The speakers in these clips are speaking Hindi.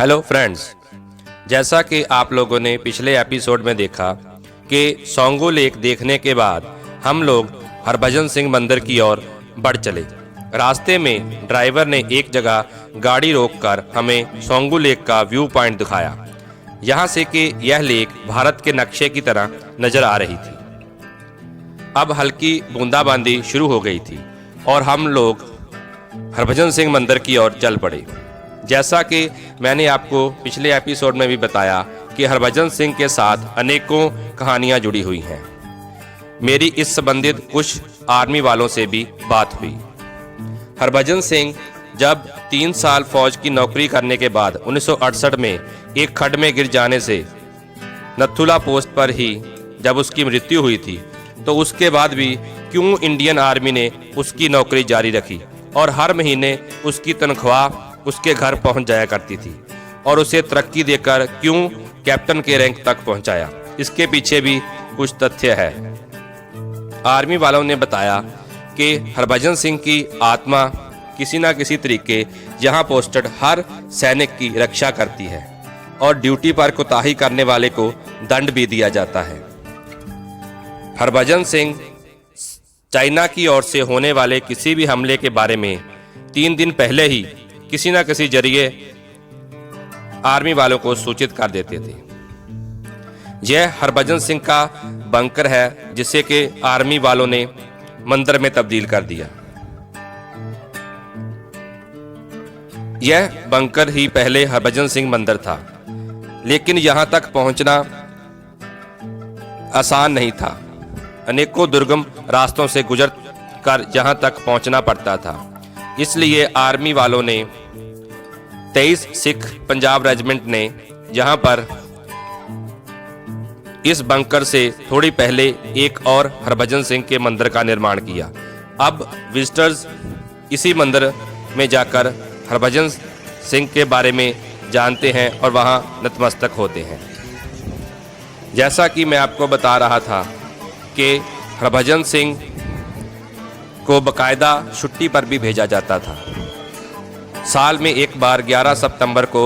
हेलो फ्रेंड्स, जैसा कि आप लोगों ने पिछले एपिसोड में देखा कि सोंगो लेक देखने के बाद हम लोग हरभजन सिंह मंदिर की ओर बढ़ चले। रास्ते में ड्राइवर ने एक जगह गाड़ी रोककर हमें सोंगो लेक का व्यू पॉइंट दिखाया। यहाँ से कि यह लेक भारत के नक्शे की तरह नजर आ रही थी। अब हल्की बूंदाबांदी शुरू हो गई थी और हम लोग हरभजन सिंह मंदिर की ओर चल पड़े। जैसा कि मैंने आपको पिछले एपिसोड में भी बताया कि हरभजन सिंह के साथ अनेकों कहानियां जुड़ी हुई हैं। मेरी इस संबंधित कुछ आर्मी वालों से भी बात हुई। हरभजन सिंह जब 3 साल फौज की नौकरी करने के बाद 1968 में एक खड्ड में गिर जाने से नथुला पोस्ट पर ही जब उसकी मृत्यु हुई थी, तो उसके बाद भी क्यों इंडियन आर्मी ने उसकी नौकरी जारी रखी और हर महीने उसकी तनख्वाह उसके घर पहुंच जाया करती थी और उसे तरक्की देकर क्यों कैप्टन के रैंक तक पहुंचाया। इसके पीछे भी कुछ तथ्य है। आर्मी वालों ने बताया कि हरभजन सिंह की आत्मा किसी न किसी तरीके यहाँ पोस्टेड हर सैनिक की रक्षा करती है और ड्यूटी पर कोताही करने वाले को दंड भी दिया जाता है। हरभजन सिंह चाइना की ओर से होने वाले किसी भी हमले के बारे में 3 दिन पहले ही किसी न किसी जरिए आर्मी वालों को सूचित कर देते थे। यह हरभजन सिंह का बंकर है जिसे कि आर्मी वालों ने मंदिर में तब्दील कर दिया। यह बंकर ही पहले हरभजन सिंह मंदिर था, लेकिन यहां तक पहुंचना आसान नहीं था। अनेकों दुर्गम रास्तों से गुजर कर यहां तक पहुंचना पड़ता था। इसलिए आर्मी वालों ने 23 सिख पंजाब रेजिमेंट ने यहां पर इस बंकर से थोड़ी पहले एक और हरभजन सिंह के मंदिर का निर्माण किया। अब विजिटर्स इसी मंदिर में जाकर हरभजन सिंह के बारे में जानते हैं और वहां नतमस्तक होते हैं। जैसा कि मैं आपको बता रहा था कि हरभजन सिंह को बकायदा छुट्टी पर भी भेजा जाता था। साल में एक बार 11 सितंबर को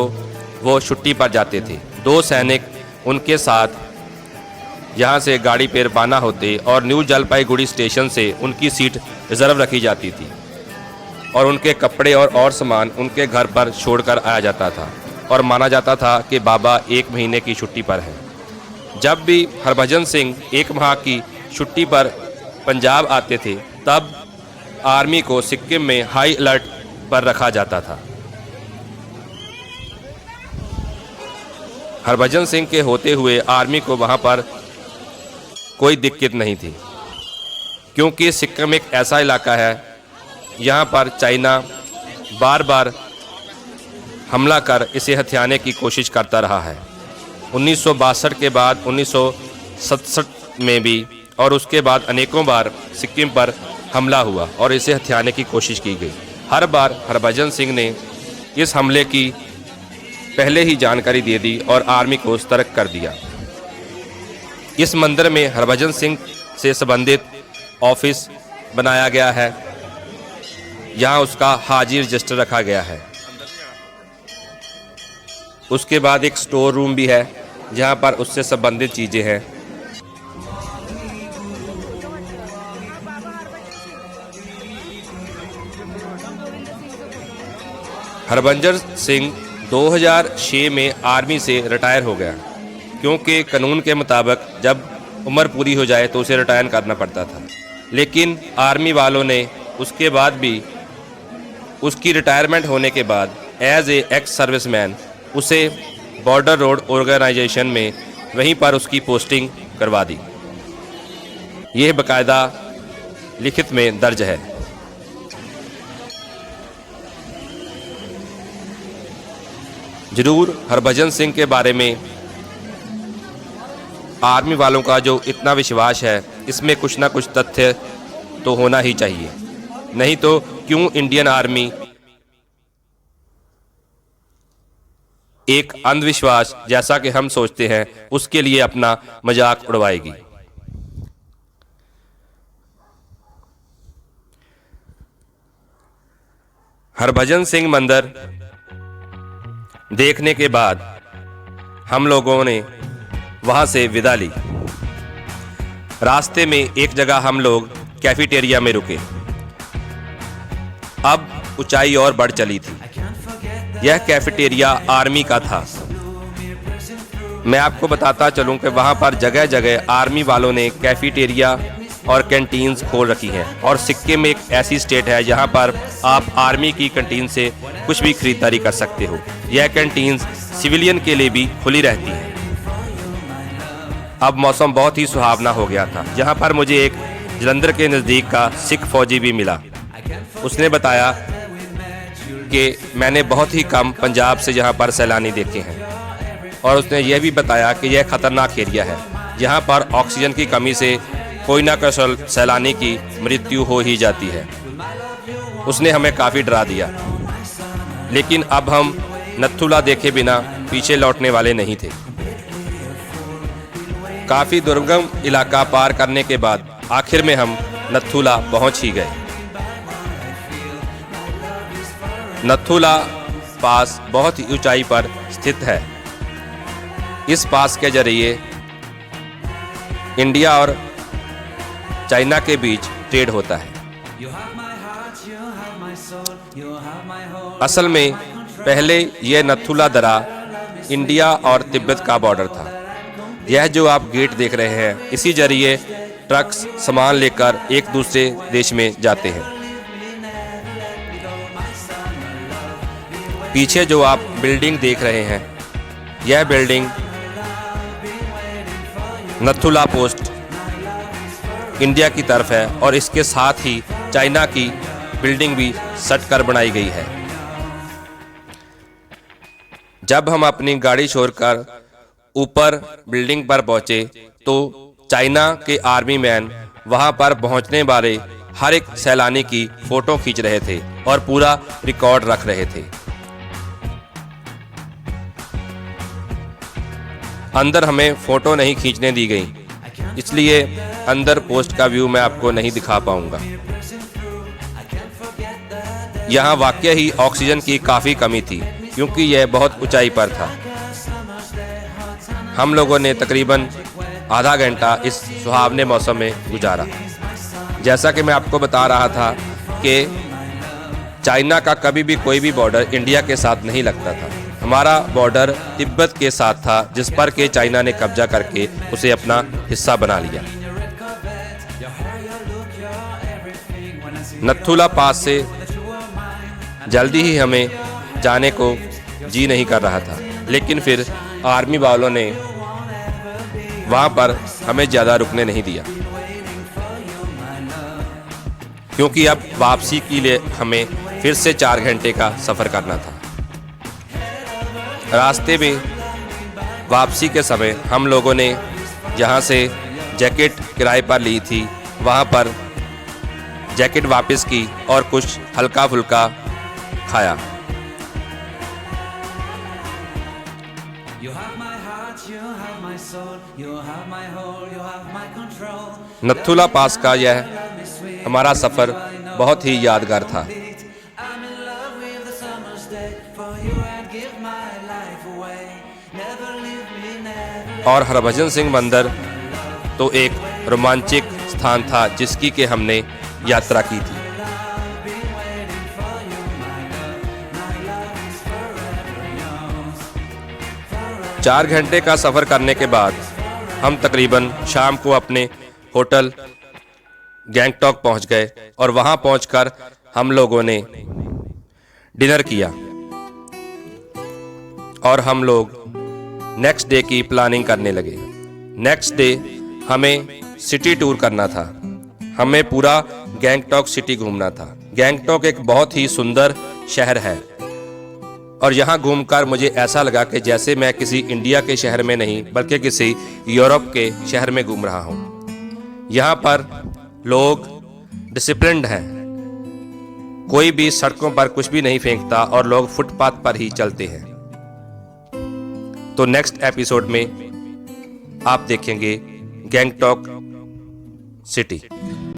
वो छुट्टी पर जाते थे। 2 सैनिक उनके साथ यहाँ से गाड़ी पर रवाना होते और न्यू जलपाईगुड़ी स्टेशन से उनकी सीट रिजर्व रखी जाती थी और उनके कपड़े और सामान उनके घर पर छोड़कर आया जाता था और माना जाता था कि बाबा 1 महीने की छुट्टी पर हैं। जब भी हरभजन सिंह 1 माह की छुट्टी पर पंजाब आते थे, तब आर्मी को सिक्किम में हाई अलर्ट पर रखा जाता था। हरभजन सिंह के होते हुए आर्मी को वहां पर कोई दिक्कत नहीं थी, क्योंकि सिक्किम एक ऐसा इलाका है यहाँ पर चाइना बार बार हमला कर इसे हथियाने की कोशिश करता रहा है। 1962 के बाद 1967 में भी और उसके बाद अनेकों बार सिक्किम पर हमला हुआ और इसे हथियाने की कोशिश की गई। हर बार हरभजन सिंह ने इस हमले की पहले ही जानकारी दे दी और आर्मी को सतर्क कर दिया। इस मंदिर में हरभजन सिंह से संबंधित ऑफिस बनाया गया है। यहाँ उसका हाजिर रजिस्टर रखा गया है। उसके बाद एक स्टोर रूम भी है जहाँ पर उससे संबंधित चीज़ें हैं। हरभजन सिंह 2006 में आर्मी से रिटायर हो गया, क्योंकि कानून के मुताबिक जब उम्र पूरी हो जाए तो उसे रिटायर करना पड़ता था। लेकिन आर्मी वालों ने उसके बाद भी उसकी रिटायरमेंट होने के बाद एज ए एक्स सर्विसमैन उसे बॉर्डर रोड ऑर्गेनाइजेशन में वहीं पर उसकी पोस्टिंग करवा दी। यह बाकायदा लिखित में दर्ज है। जरूर हरभजन सिंह के बारे में आर्मी वालों का जो इतना विश्वास है, इसमें कुछ ना कुछ तथ्य तो होना ही चाहिए, नहीं तो क्यों इंडियन आर्मी एक अंधविश्वास जैसा कि हम सोचते हैं उसके लिए अपना मजाक उड़वाएगी। हरभजन सिंह मंदिर देखने के बाद हम लोगों ने वहाँ से विदा ली। रास्ते में एक जगह हम लोग कैफेटेरिया में रुके। अब ऊंचाई और बढ़ चली थी। यह कैफेटेरिया आर्मी का था। मैं आपको बताता चलूं कि वहाँ पर जगह जगह आर्मी वालों ने कैफेटेरिया और कैंटीन्स खोल रखी हैं, और सिक्किम एक ऐसी स्टेट है जहाँ पर आप आर्मी की कैंटीन से कुछ भी खरीदारी कर सकते हो। यह कैंटीन्स सिविलियन के लिए भी खुली रहती हैं। अब मौसम बहुत ही सुहावना हो गया था। यहाँ पर मुझे एक जलंधर के नज़दीक का सिख फौजी भी मिला। उसने बताया कि मैंने बहुत ही कम पंजाब से यहाँ पर सैलानी देखे हैं, और उसने यह भी बताया कि यह ख़तरनाक एरिया है। यहाँ पर ऑक्सीजन की कमी से कोई ना कोई सैलानी की मृत्यु हो ही जाती है। उसने हमें काफ़ी डरा दिया, लेकिन अब हम नथुला देखे बिना पीछे लौटने वाले नहीं थे। काफ़ी दुर्गम इलाका पार करने के बाद आखिर में हम नथुला पहुंच ही गए। नथुला पास बहुत ही ऊंचाई पर स्थित है। इस पास के जरिए इंडिया और चाइना के बीच ट्रेड होता है। असल में पहले यह नथुला दर्रा इंडिया और तिब्बत का बॉर्डर था। यह जो आप गेट देख रहे हैं, इसी जरिए ट्रक्स सामान लेकर एक दूसरे देश में जाते हैं। पीछे जो आप बिल्डिंग देख रहे हैं, यह बिल्डिंग नथुला पोस्ट इंडिया की तरफ है, और इसके साथ ही चाइना की बिल्डिंग भी सट कर बनाई गई है। जब हम अपनी गाड़ी छोड़कर ऊपर बिल्डिंग पर पहुंचे तो चाइना के आर्मी मैन वहां पर पहुंचने वाले हर एक सैलानी की फोटो खींच रहे थे और पूरा रिकॉर्ड रख रहे थे। अंदर हमें फ़ोटो नहीं खींचने दी गई, इसलिए अंदर पोस्ट का व्यू मैं आपको नहीं दिखा पाऊंगा। यहाँ वाकई ही ऑक्सीजन की काफ़ी कमी थी, क्योंकि यह बहुत ऊंचाई पर था। हम लोगों ने तकरीबन आधा घंटा इस सुहावने मौसम में गुजारा। जैसा कि मैं आपको बता रहा था कि चाइना का कभी भी कोई भी बॉर्डर इंडिया के साथ नहीं लगता था। हमारा बॉर्डर तिब्बत के साथ था, जिस पर के चाइना ने कब्जा करके उसे अपना हिस्सा बना लिया। नथुला पास से जल्दी ही हमें जाने को जी नहीं कर रहा था, लेकिन फिर आर्मी वालों ने वहाँ पर हमें ज़्यादा रुकने नहीं दिया, क्योंकि अब वापसी के लिए हमें फिर से 4 घंटे का सफ़र करना था। रास्ते में वापसी के समय हम लोगों ने जहाँ से जैकेट किराए पर ली थी, वहाँ पर जैकेट वापस की और कुछ हल्का फुल्का खाया। नथुला पास का यह हमारा सफ़र बहुत ही यादगार था। और हरभजन सिंह मंदिर तो एक रोमांचक स्थान था जिसकी के हमने यात्रा की थी। चार घंटे का सफ़र करने के बाद हम तकरीबन शाम को अपने होटल गैंगटॉक पहुंच गए, और वहां पहुंचकर हम लोगों ने डिनर किया और हम लोग नेक्स्ट डे की प्लानिंग करने लगे। नेक्स्ट डे हमें सिटी टूर करना था। हमें पूरा गैंगटॉक सिटी घूमना था। गैंगटॉक एक बहुत ही सुंदर शहर है, और यहाँ घूमकर मुझे ऐसा लगा कि जैसे मैं किसी इंडिया के शहर में नहीं बल्कि किसी यूरोप के शहर में घूम रहा हूँ। यहाँ पर लोग डिसिप्लिन्ड हैं, कोई भी सड़कों पर कुछ भी नहीं फेंकता और लोग फुटपाथ पर ही चलते हैं। तो नेक्स्ट एपिसोड में आप देखेंगे गैंगटॉक सिटी।